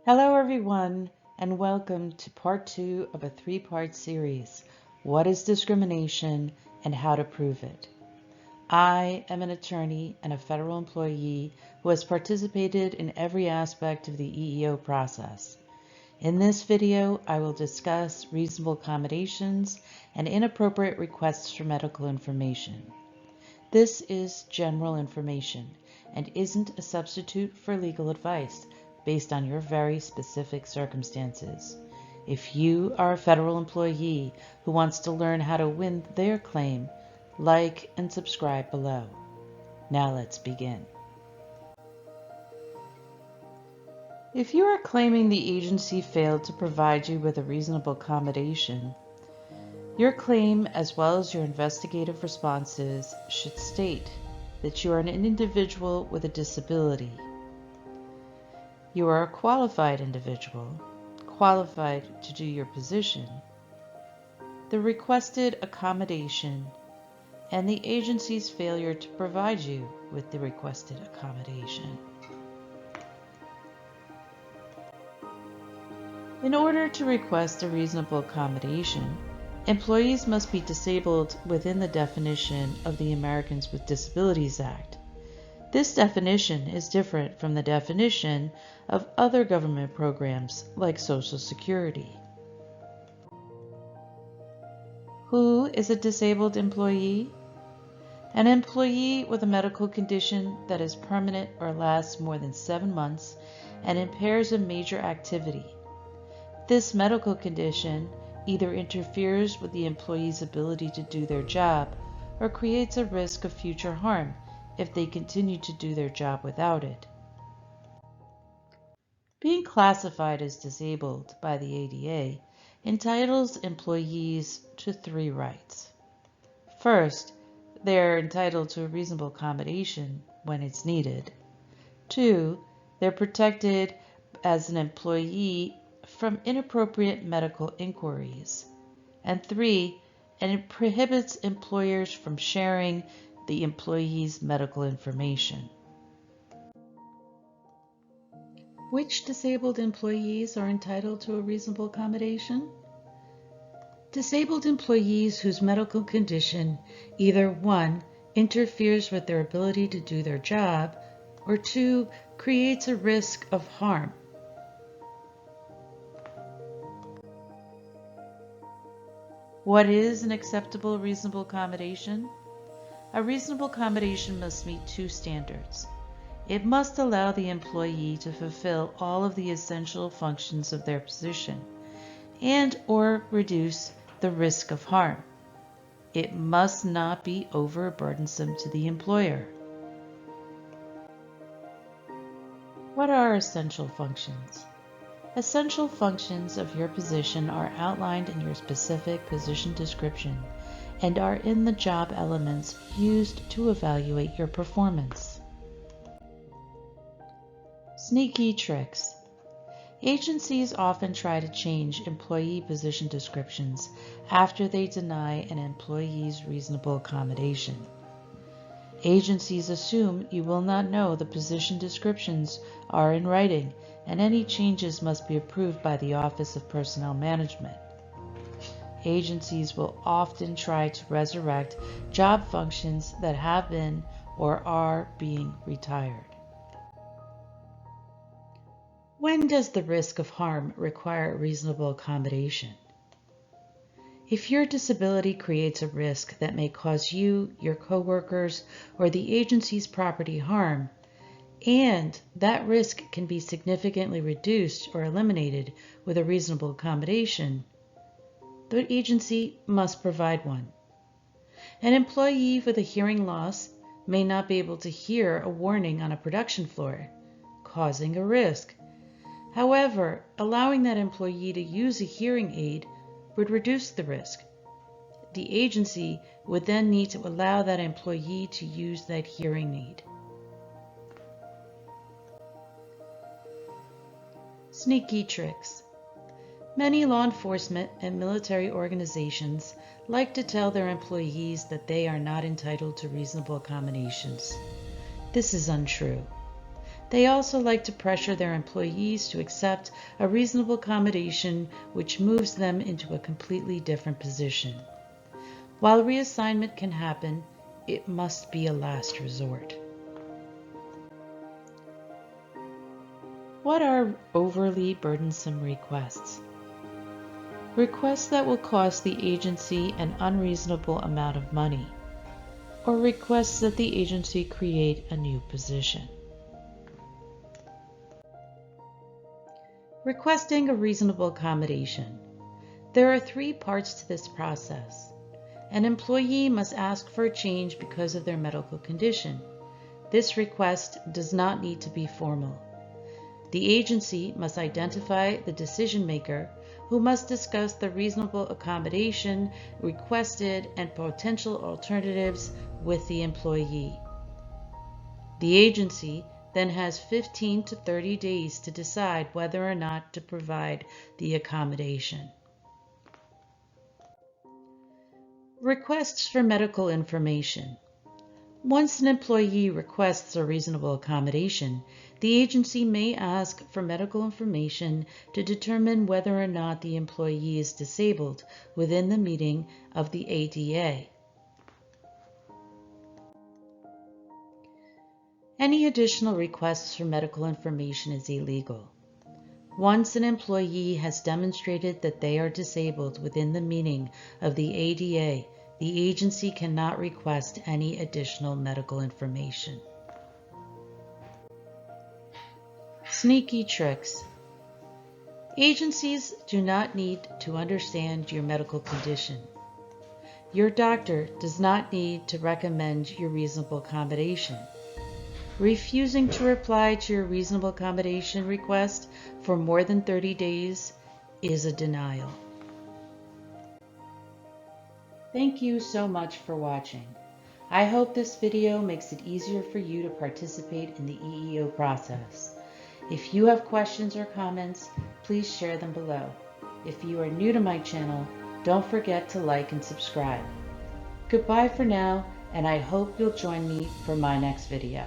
Hello everyone, and welcome to part 2 of a 3-part series, What is Discrimination and How to Prove It? I am an attorney and a federal employee who has participated in every aspect of the EEO process. In this video, I will discuss reasonable accommodations and inappropriate requests for medical information. This is general information and isn't a substitute for legal advice based on your very specific circumstances. If you are a federal employee who wants to learn how to win their claim, like and subscribe below. Now let's begin. If you are claiming the agency failed to provide you with a reasonable accommodation, your claim, as well as your investigative responses, should state that you are an individual with a disability. You are a qualified individual, qualified to do your position, the requested accommodation, and the agency's failure to provide you with the requested accommodation. In order to request a reasonable accommodation, employees must be disabled within the definition of the Americans with Disabilities Act. This definition is different from the definition of other government programs like Social Security. Who is a disabled employee? An employee with a medical condition that is permanent or lasts more than 7 months and impairs a major activity. This medical condition either interferes with the employee's ability to do their job or creates a risk of future harm if they continue to do their job without it. Being classified as disabled by the ADA entitles employees to 3 rights. First, they are entitled to a reasonable accommodation when it's needed. 2, they're protected as an employee from inappropriate medical inquiries. And 3, and it prohibits employers from sharing the employee's medical information. Which disabled employees are entitled to a reasonable accommodation? Disabled employees whose medical condition either 1, interferes with their ability to do their job, or 2, creates a risk of harm. What is an acceptable reasonable accommodation? A reasonable accommodation must meet 2 standards. It must allow the employee to fulfill all of the essential functions of their position and/or reduce the risk of harm. It must not be overburdensome to the employer. What are essential functions? Essential functions of your position are outlined in your specific position description and are in the job elements used to evaluate your performance. Sneaky tricks. Agencies often try to change employee position descriptions after they deny an employee's reasonable accommodation. Agencies assume you will not know the position descriptions are in writing, and any changes must be approved by the Office of Personnel Management. Agencies will often try to resurrect job functions that have been or are being retired. When does the risk of harm require reasonable accommodation? If your disability creates a risk that may cause you, your coworkers, or the agency's property harm, and that risk can be significantly reduced or eliminated with a reasonable accommodation, the agency must provide one. An employee with a hearing loss may not be able to hear a warning on a production floor, causing a risk. However, allowing that employee to use a hearing aid would reduce the risk. The agency would then need to allow that employee to use that hearing aid. Sneaky tricks. Many law enforcement and military organizations like to tell their employees that they are not entitled to reasonable accommodations. This is untrue. They also like to pressure their employees to accept a reasonable accommodation which moves them into a completely different position. While reassignment can happen, it must be a last resort. What are overly burdensome requests? Requests that will cost the agency an unreasonable amount of money, or requests that the agency create a new position. Requesting a reasonable accommodation. There are 3 parts to this process. An employee must ask for a change because of their medical condition. This request does not need to be formal. The agency must identify the decision maker, who must discuss the reasonable accommodation requested and potential alternatives with the employee. The agency then has 15 to 30 days to decide whether or not to provide the accommodation. Requests for medical information. Once an employee requests a reasonable accommodation, the agency may ask for medical information to determine whether or not the employee is disabled within the meaning of the ADA. Any additional requests for medical information is illegal. Once an employee has demonstrated that they are disabled within the meaning of the ADA, the agency cannot request any additional medical information. Sneaky tricks. Agencies do not need to understand your medical condition. Your doctor does not need to recommend your reasonable accommodation. Refusing to reply to your reasonable accommodation request for more than 30 days is a denial. Thank you so much for watching. I hope this video makes it easier for you to participate in the EEO process. If you have questions or comments, please share them below. If you are new to my channel, don't forget to like and subscribe. Goodbye for now, and I hope you'll join me for my next video.